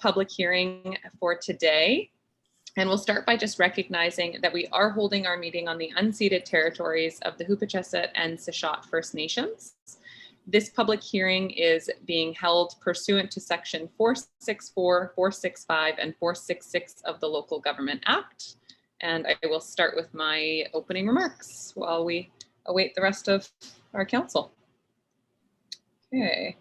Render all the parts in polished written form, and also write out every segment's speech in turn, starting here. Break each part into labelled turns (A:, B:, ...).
A: public hearing for today. And we'll start by just recognizing that we are holding our meeting on the unceded territories of the Hupecheset and Sishat First Nations. This public hearing is being held pursuant to Section 464, 465, and 466 of the Local Government Act. And I will start with my opening remarks while we await the rest of our council. Okay.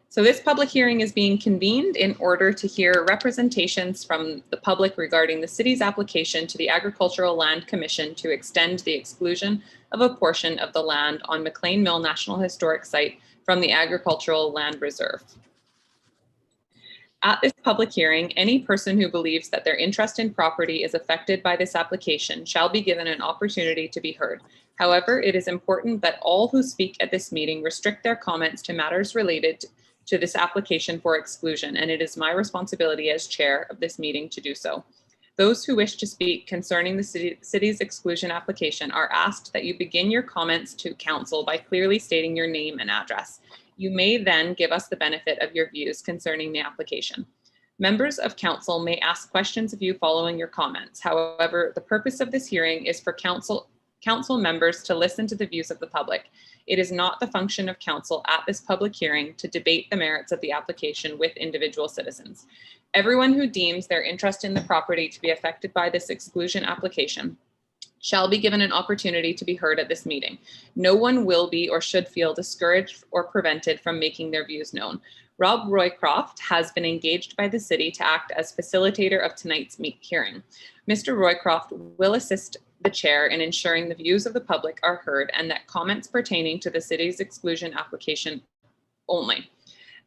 A: So this public hearing is being convened in order to hear representations from the public regarding the city's application to the Agricultural Land Commission to extend the exclusion of a portion of the land on Mclean Mill National Historic Site from the Agricultural Land Reserve. At this public hearing, any person who believes that their interest in property is affected by this application shall be given an opportunity to be heard. However, it is important that all who speak at this meeting restrict their comments to matters related to this application for exclusion, and it is my responsibility as chair of this meeting to do so. Those who wish to speak concerning the city's exclusion application are asked that you begin your comments to council by clearly stating your name and address. You may then give us the benefit of your views concerning the application. Members of council may ask questions of you following your comments. However, the purpose of this hearing is for council members to listen to the views of the public. It is not the function of council at this public hearing to debate the merits of the application with individual citizens. Everyone who deems their interest in the property to be affected by this exclusion application shall be given an opportunity to be heard at this meeting. No one will be or should feel discouraged or prevented from making their views known. Rob Roycroft has been engaged by the city to act as facilitator of tonight's hearing. Mr. Roycroft will assist the chair in ensuring the views of the public are heard and that comments pertaining to the city's exclusion application only.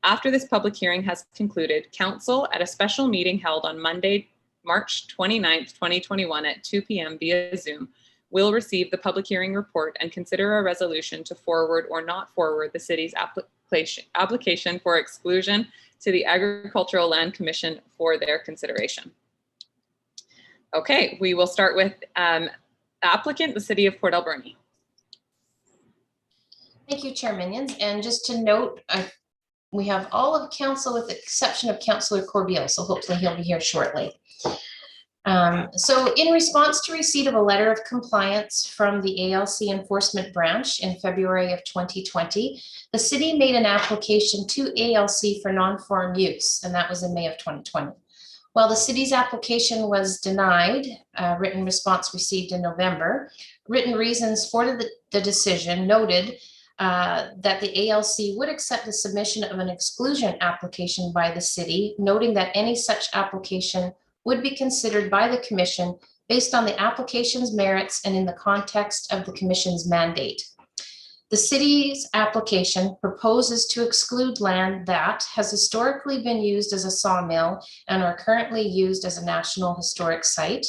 A: After this public hearing has concluded, council at a special meeting held on Monday, March 29th, 2021 at 2 p.m. via Zoom will receive the public hearing report and consider a resolution to forward or not forward the city's application for exclusion to the Agricultural Land Commission for their consideration. Okay, we will start with applicant, the City of Port Alberni.
B: Thank you, Chair Minions. And just to note, we have all of council with the exception of Councillor Corbeil, so hopefully he'll be here shortly. So in response to receipt of a letter of compliance from the ALC Enforcement Branch in February of 2020, the city made an application to ALC for non-farm use, and that was in May of 2020. While the city's application was denied, written response received in November, written reasons for the decision noted that the ALC would accept the submission of an exclusion application by the city, noting that any such application would be considered by the commission based on the application's merits and in the context of the commission's mandate. The city's application proposes to exclude land that has historically been used as a sawmill and are currently used as a National Historic Site,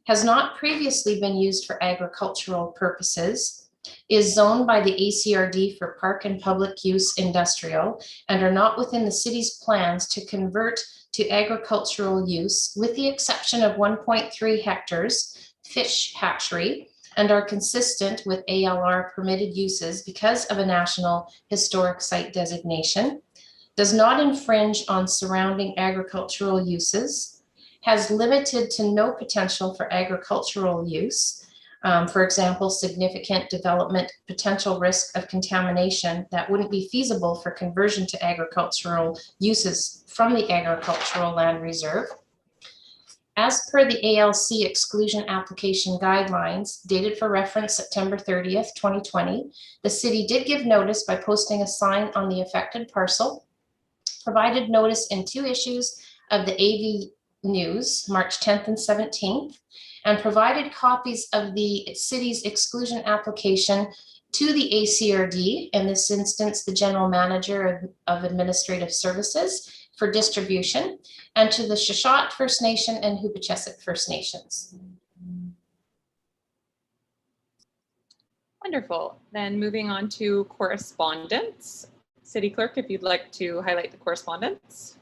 B: has not previously been used for agricultural purposes, is zoned by the ACRD for park and public use industrial, and are not within the city's plans to convert to agricultural use, with the exception of 1.3 hectares fish hatchery, and are consistent with ALR permitted uses because of a National Historic Site designation, does not infringe on surrounding agricultural uses, has limited to no potential for agricultural use, for example, significant development, potential risk of contamination that wouldn't be feasible for conversion to agricultural uses from the Agricultural Land Reserve. As per the ALC exclusion application guidelines, dated for reference September 30th, 2020, the city did give notice by posting a sign on the affected parcel, provided notice in 2 issues of the AV News, March 10th and 17th, and provided copies of the city's exclusion application to the ACRD, in this instance, the General Manager of Administrative Services, for distribution, and to the Sishat First Nation and Hupecheset First Nations.
A: Wonderful. Then moving on to correspondence. City Clerk, if you'd like to highlight the correspondence.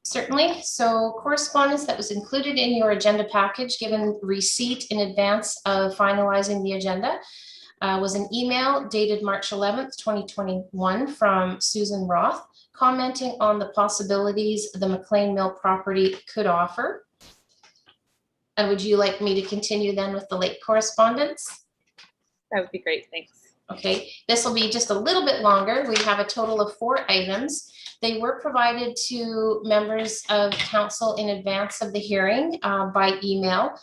B: Certainly. So correspondence that was included in your agenda package, given receipt in advance of finalizing the agenda, was an email dated March 11th, 2021 from Susan Roth, commenting on the possibilities the Mclean Mill property could offer. And would you like me to continue then with the late correspondence?
A: That would be great. Thanks.
B: Okay, this will be just a little bit longer. We have a total of 4 items. They were provided to members of council in advance of the hearing by email.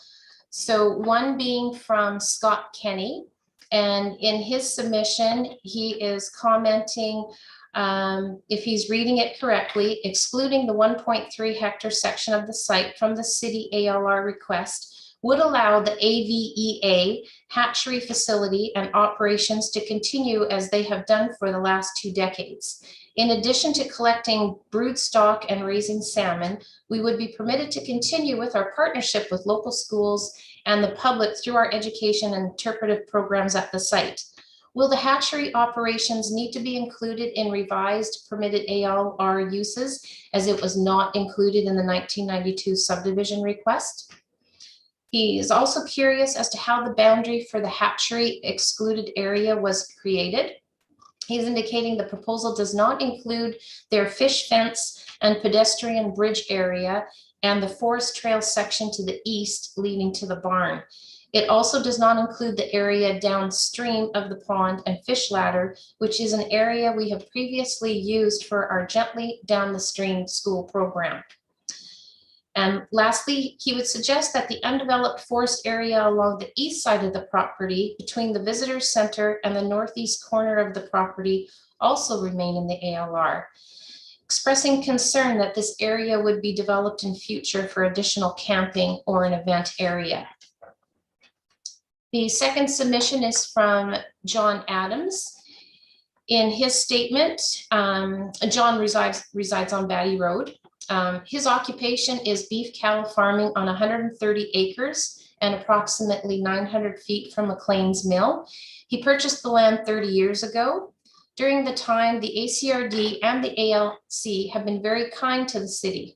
B: So one being from Scott Kenny, and in his submission, he is commenting, if he's reading it correctly, excluding the 1.3 hectare section of the site from the city ALR request would allow the AVEA hatchery facility and operations to continue as they have done for the last 2 decades. In addition to collecting brood stock and raising salmon, we would be permitted to continue with our partnership with local schools and the public through our education and interpretive programs at the site. Will the hatchery operations need to be included in revised permitted ALR uses, as it was not included in the 1992 subdivision request? He is also curious as to how the boundary for the hatchery excluded area was created. He's indicating the proposal does not include their fish fence and pedestrian bridge area and the forest trail section to the east leading to the barn. It also does not include the area downstream of the pond and fish ladder, which is an area we have previously used for our Gently Down the Stream school program. And lastly, he would suggest that the undeveloped forest area along the east side of the property between the visitor center and the northeast corner of the property also remain in the ALR, expressing concern that this area would be developed in future for additional camping or an event area. The second submission is from John Adams. In his statement, John resides on Batty Road. His occupation is beef cattle farming on 130 acres and approximately 900 feet from Mclean's mill. He purchased the land 30 years ago. During the time, the ACRD and the ALC have been very kind to the city.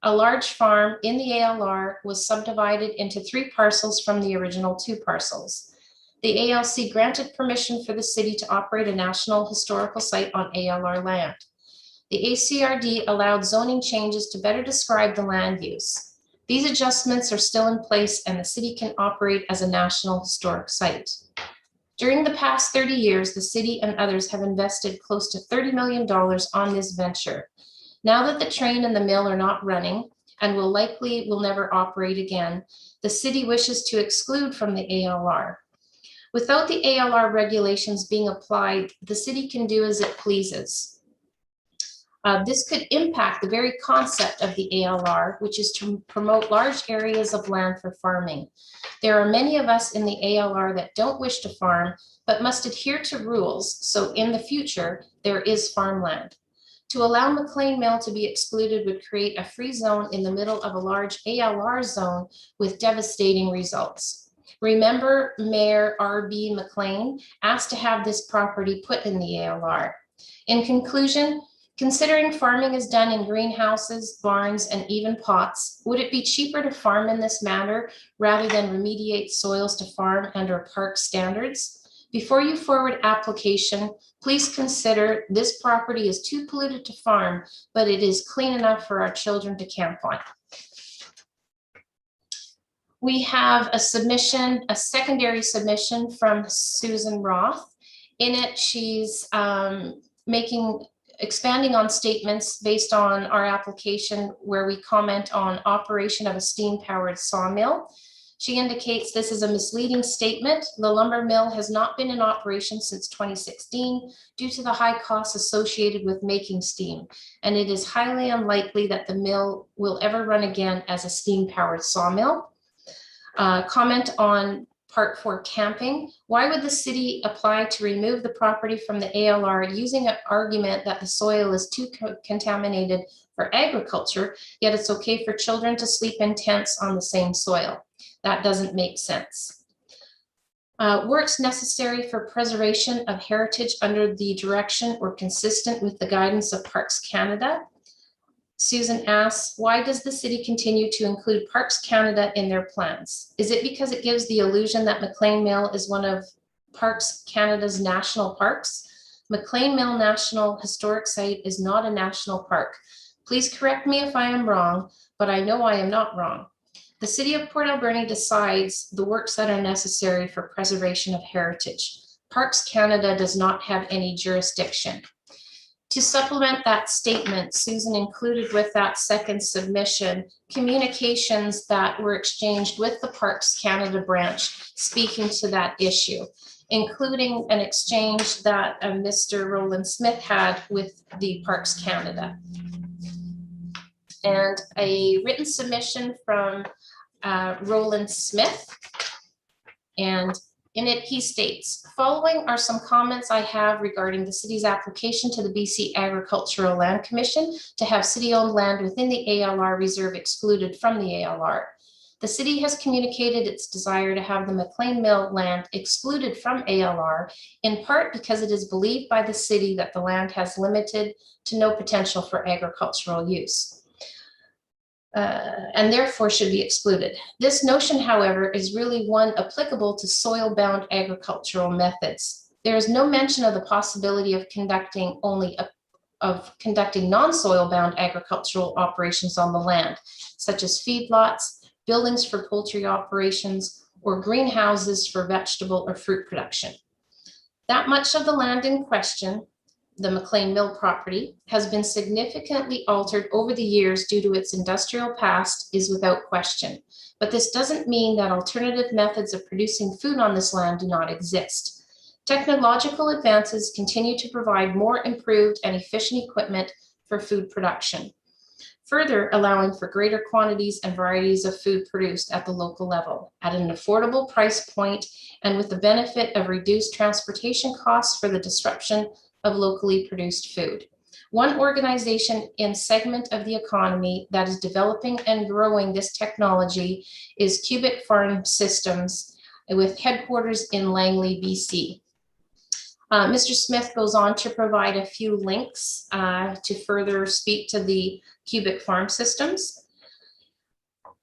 B: A large farm in the ALR was subdivided into 3 parcels from the original 2 parcels. The ALC granted permission for the city to operate a national historical site on ALR land. The ACRD allowed zoning changes to better describe the land use. These adjustments are still in place and the city can operate as a national historic site. During the past 30 years, the city and others have invested close to $30 million on this venture. Now that the train and the mill are not running and will never operate again, the city wishes to exclude from the ALR. Without the ALR regulations being applied, the city can do as it pleases. This could impact the very concept of the ALR, which is to promote large areas of land for farming. There are many of us in the ALR that don't wish to farm, but must adhere to rules, so in the future, there is farmland. To allow Mclean Mill to be excluded would create a free zone in the middle of a large ALR zone with devastating results. Remember, Mayor R.B. Mclean asked to have this property put in the ALR. In conclusion, considering farming is done in greenhouses, barns, and even pots, would it be cheaper to farm in this manner rather than remediate soils to farm and/or park standards? Before you forward application, please consider this property is too polluted to farm, but it is clean enough for our children to camp on. We have a submission, a secondary submission from Susan Roth. In it, she's expanding on statements based on our application where we comment on operation of a steam-powered sawmill. She indicates this is a misleading statement. The lumber mill has not been in operation since 2016 due to the high costs associated with making steam, and it is highly unlikely that the mill will ever run again as a steam-powered sawmill. Comment on Part 4 camping. Why would the city apply to remove the property from the ALR using an argument that the soil is too contaminated for agriculture, yet it's okay for children to sleep in tents on the same soil? That doesn't make sense. Works necessary for preservation of heritage under the direction or consistent with the guidance of Parks Canada. Susan asks, why does the city continue to include Parks Canada in their plans? Is it because it gives the illusion that Mclean Mill is one of Parks Canada's national parks? Mclean Mill National Historic Site is not a national park. Please correct me if I am wrong, but I know I am not wrong. The City of Port Alberni decides the works that are necessary for preservation of heritage. Parks Canada does not have any jurisdiction. To supplement that statement, Susan included with that second submission communications that were exchanged with the Parks Canada branch speaking to that issue, including an exchange that Mr. Roland Smith had with the Parks Canada. And a written submission from Roland Smith. And in it, he states, following are some comments I have regarding the city's application to the BC Agricultural Land Commission to have city-owned land within the ALR reserve excluded from the ALR. The city has communicated its desire to have the Mclean Mill land excluded from ALR, in part because it is believed by the city that the land has limited to no potential for agricultural use. And therefore should be excluded. This notion, however, is really one applicable to soil-bound agricultural methods. There is no mention of the possibility of conducting non-soil-bound agricultural operations on the land, such as feedlots, buildings for poultry operations, or greenhouses for vegetable or fruit production. That much of the land in question, the Mclean Mill property, has been significantly altered over the years due to its industrial past is without question. But this doesn't mean that alternative methods of producing food on this land do not exist. Technological advances continue to provide more improved and efficient equipment for food production, further allowing for greater quantities and varieties of food produced at the local level at an affordable price point and with the benefit of reduced transportation costs for the disruption of locally produced food. One organization in segment of the economy that is developing and growing this technology is Cubic Farm Systems, with headquarters in Langley, BC. Mr. Smith goes on to provide a few links to further speak to the Cubic Farm Systems.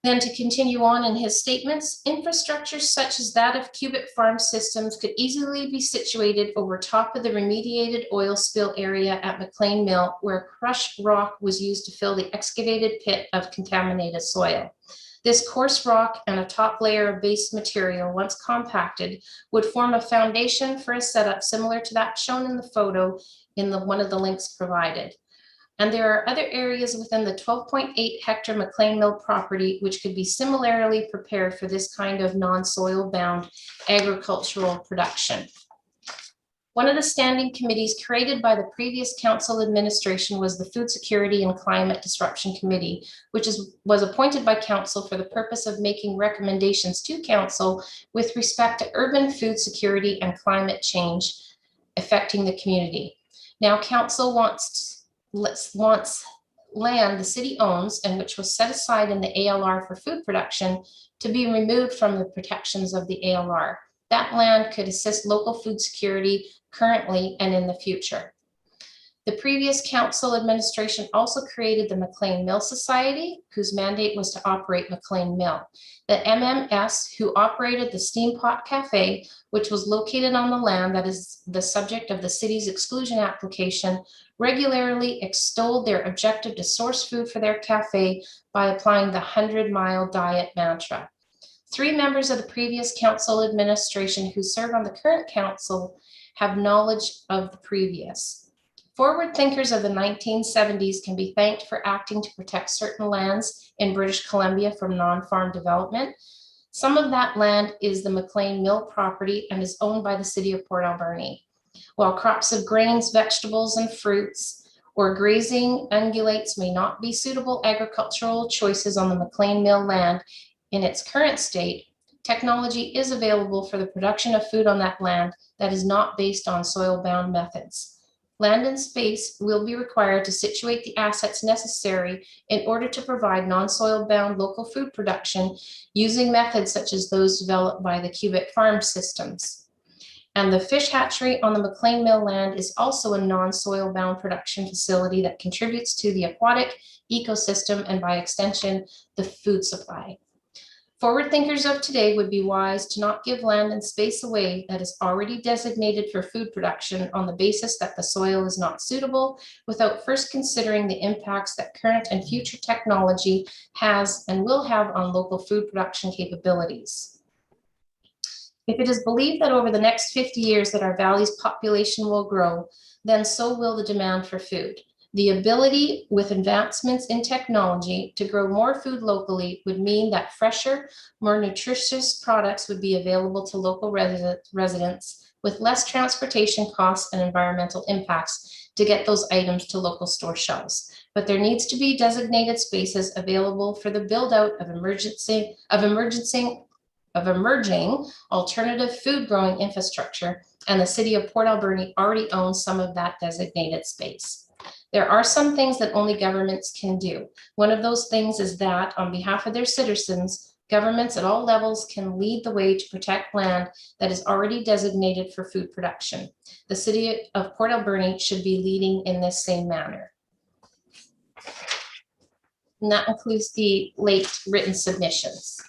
B: Then to continue on in his statements, infrastructure such as that of Cubic Farm Systems could easily be situated over top of the remediated oil spill area at Mclean Mill, where crushed rock was used to fill the excavated pit of contaminated soil. This coarse rock and a top layer of base material, once compacted, would form a foundation for a setup similar to that shown in the photo in one of the links provided. And there are other areas within the 12.8 hectare Mclean Mill property which could be similarly prepared for this kind of non-soil bound agricultural production. One of the standing committees created by the previous council administration was the Food Security and Climate Disruption Committee, which was appointed by council for the purpose of making recommendations to council with respect to urban food security and climate change affecting the community. Now council wants land the city owns and which was set aside in the ALR for food production to be removed from the protections of the ALR. That land could assist local food security currently and in the future. The previous council administration also created the Mclean Mill Society, whose mandate was to operate Mclean Mill. The MMS, who operated the Steam Pot Cafe, which was located on the land that is the subject of the city's exclusion application, regularly extolled their objective to source food for their cafe by applying the 100-mile diet mantra. 3 members of the previous council administration who serve on the current council have knowledge of the previous. Forward thinkers of the 1970s can be thanked for acting to protect certain lands in British Columbia from non-farm development. Some of that land is the Mclean Mill property and is owned by the city of Port Alberni. While crops of grains, vegetables, and fruits or grazing ungulates may not be suitable agricultural choices on the Mclean Mill land in its current state, technology is available for the production of food on that land that is not based on soil-bound methods. Land and space will be required to situate the assets necessary in order to provide non-soil-bound local food production using methods such as those developed by the Cubic Farm Systems. And the fish hatchery on the Mclean Mill land is also a non-soil bound production facility that contributes to the aquatic ecosystem and by extension, the food supply. Forward thinkers of today would be wise to not give land and space away that is already designated for food production on the basis that the soil is not suitable, without first considering the impacts that current and future technology has and will have on local food production capabilities. If it is believed that over the next 50 years that our valley's population will grow, then so will the demand for food. The ability with advancements in technology to grow more food locally would mean that fresher, more nutritious products would be available to local residents with less transportation costs and environmental impacts to get those items to local store shelves. But there needs to be designated spaces available for the build out of emerging alternative food growing infrastructure, and the city of Port Alberni already owns some of that designated space. There are some things that only governments can do. One of those things is that on behalf of their citizens, governments at all levels can lead the way to protect land that is already designated for food production. The city of Port Alberni should be leading in this same manner. And that includes the late written submissions.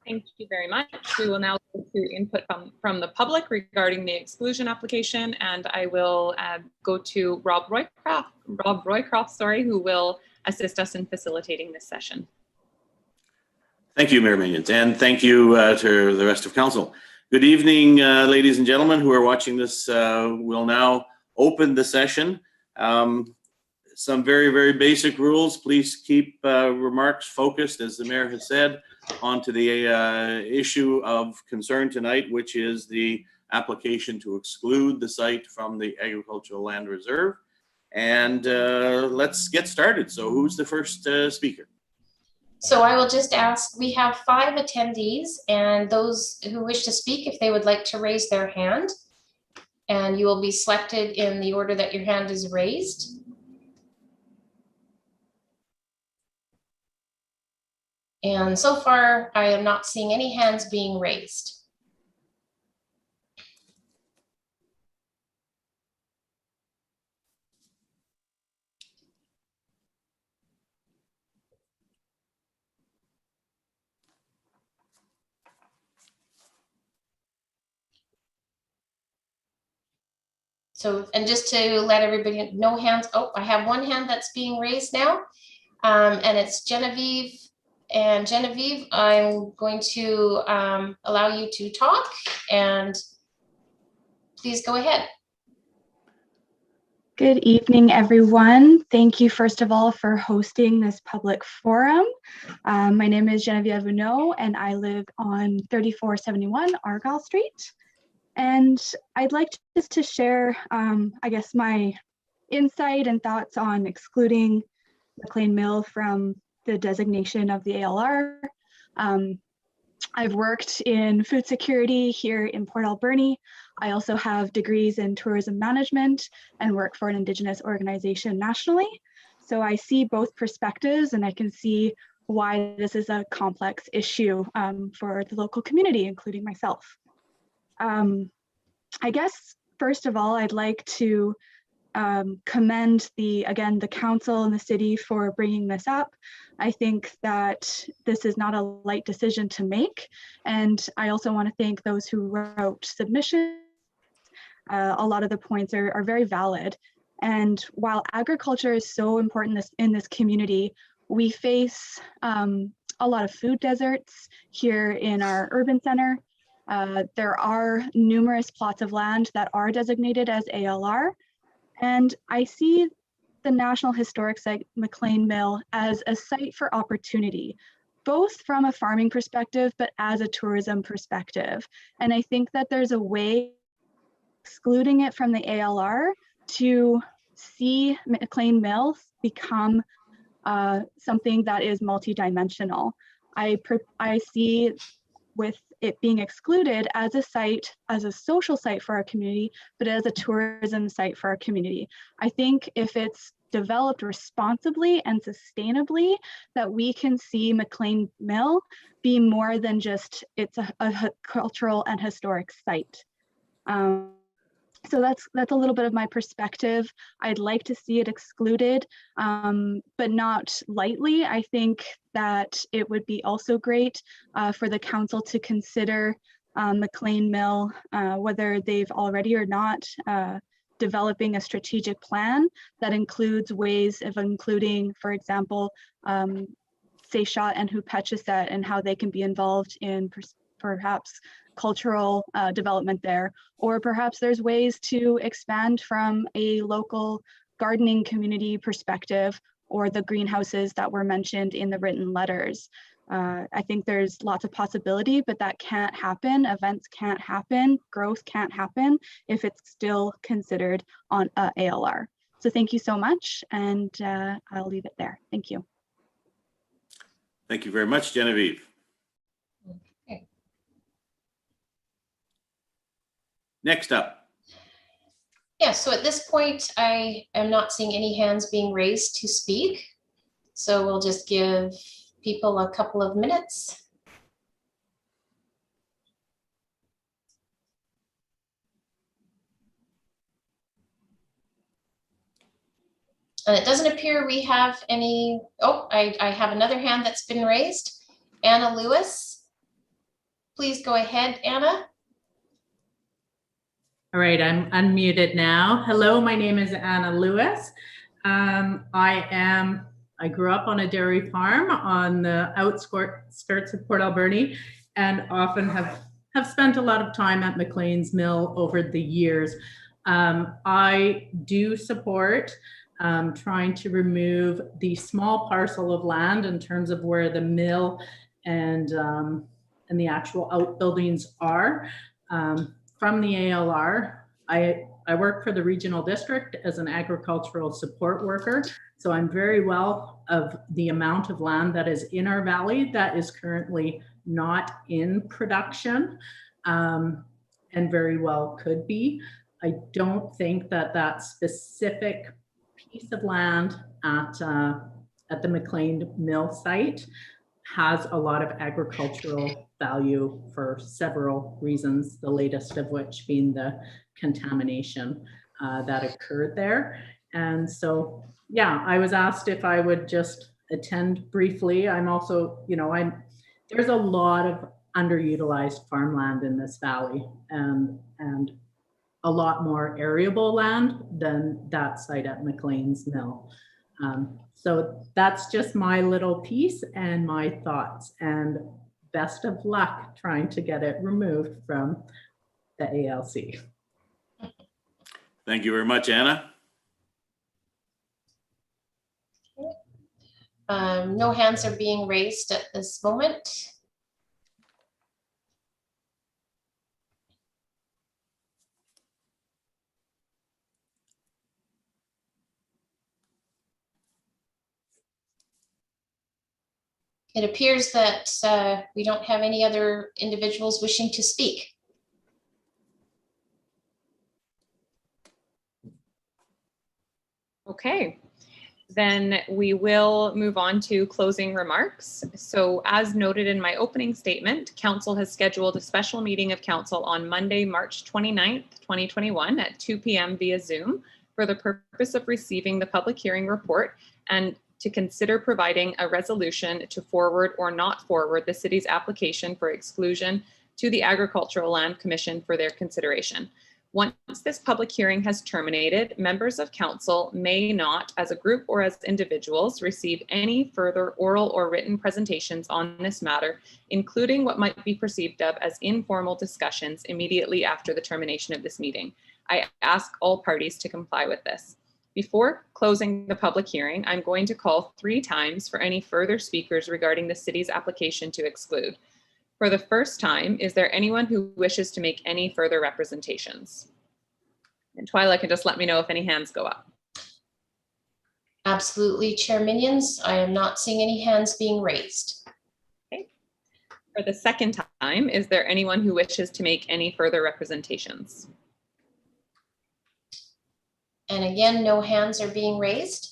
A: Thank you very much. We will now go to input from the public regarding the exclusion application, and I will go to Rob Roycroft, who will assist us in facilitating this session.
C: Thank you, Mayor Minions, and thank you to the rest of council. Good evening, ladies and gentlemen who are watching this. We'll now open the session. Some very, very basic rules. Please keep remarks focused, as the mayor has said, onto the issue of concern tonight, which is the application to exclude the site from the Agricultural Land Reserve. And let's get started. So who's the first speaker?
B: So I will just ask, we have 5 attendees, and those who wish to speak, if they would like to raise their hand, and you will be selected in the order that your hand is raised. And so far, I am not seeing any hands being raised. So, and just to let everybody know, hands, oh, I have one hand that's being raised now, and it's Genevieve. And Genevieve, I'm going to allow you to talk, and please go ahead.
D: Good evening, everyone. Thank you, first of all, for hosting this public forum. My name is Genevieve Unot, and I live on 3471 Argyle Street. And I'd like just to share, I guess, my insight and thoughts on excluding Mclean Mill from the designation of the ALR. I've worked in food security here in Port Alberni. I also have degrees in tourism management and work for an Indigenous organization nationally. So I see both perspectives, and I can see why this is a complex issue for the local community, including myself. I guess, first of all, I'd like to commend the council and the city for bringing this up. I think that this is not a light decision to make. And I also want to thank those who wrote submissions. A lot of the points are very valid. And while agriculture is so important in this community, we face a lot of food deserts here in our urban center. There are numerous plots of land that are designated as ALR. And I see the National Historic Site Mclean Mill as a site for opportunity, both from a farming perspective, but as a tourism perspective. And I think that there's a way excluding it from the ALR to see Mclean Mill become something that is multidimensional. I see with it being excluded as a site, as a social site for our community, but as a tourism site for our community. I think if it's developed responsibly and sustainably, that we can see Mclean Mill be more than just it's a cultural and historic site. So that's a little bit of my perspective. I'd like to see it excluded, but not lightly. I think that it would be also great for the council to consider Mclean Mill, whether they've already or not, developing a strategic plan that includes ways of including, for example, Seychat and Hupetcheset and how they can be involved in perhaps cultural development there, or perhaps there's ways to expand from a local gardening community perspective, or the greenhouses that were mentioned in the written letters. I think there's lots of possibility, but that can't happen. Events can't happen, growth can't happen if it's still considered on ALR. So thank you so much, and I'll leave it there. Thank you.
C: Thank you very much, Genevieve.
B: Okay.
C: Next up.
B: Yeah, so at this point, I am not seeing any hands being raised to speak. So we'll just give people a couple of minutes. And it doesn't appear we have any. Oh, I have another hand that's been raised. Anna Lewis. Please go ahead, Anna.
E: All right, I'm unmuted now. Hello, my name is Anna Lewis. I grew up on a dairy farm on the outskirts of Port Alberni, and often have spent a lot of time at Mclean's Mill over the years. I do support trying to remove the small parcel of land in terms of where the mill and the actual outbuildings are from the ALR. I work for the regional district as an agricultural support worker, so I'm very well of the amount of land that is in our valley that is currently not in production, and very well could be. I don't think that that specific piece of land at the Mclean Mill site has a lot of agricultural value for several reasons, the latest of which being the contamination that occurred there. And so, yeah, I was asked if I would just attend briefly. I'm also, there's a lot of underutilized farmland in this valley, and a lot more arable land than that site at Mclean's Mill. So that's just my little piece and my thoughts, and best of luck trying to get it removed from the ALC.
C: Thank you very much, Anna.
B: No hands are being raised at this moment. It appears that we don't have any other individuals wishing to speak.
A: Okay, then we will move on to closing remarks. So as noted in my opening statement, Council has scheduled a special meeting of Council on Monday, March 29th, 2021 at 2 p.m. via Zoom for the purpose of receiving the public hearing report and to consider providing a resolution to forward or not forward the city's application for exclusion to the Agricultural Land Commission for their consideration. Once this public hearing has terminated, members of council may not, as a group or as individuals, receive any further oral or written presentations on this matter, including what might be perceived of as informal discussions immediately after the termination of this meeting. I ask all parties to comply with this. Before closing the public hearing, I'm going to call 3 times for any further speakers regarding the city's application to exclude. For the first time, is there anyone who wishes to make any further representations? And Twyla can just let me know if any hands go up.
B: Absolutely, Chair Minions. I am not seeing any hands being raised.
A: Okay. For the second time, is there anyone who wishes to make any further representations?
B: And again, no hands are being raised.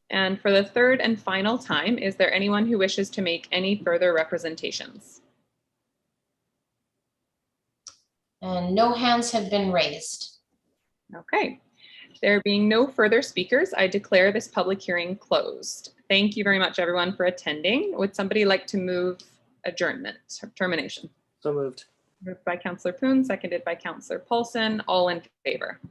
A: And for the third and final time, is there anyone who wishes to make any further representations?
B: And no hands have been raised.
A: Okay. There being no further speakers, I declare this public hearing closed. Thank you very much, everyone, for attending. Would somebody like to move adjournment, termination?
F: So moved.
A: Moved by Councillor Poon, seconded by Councillor Paulson. All in favor?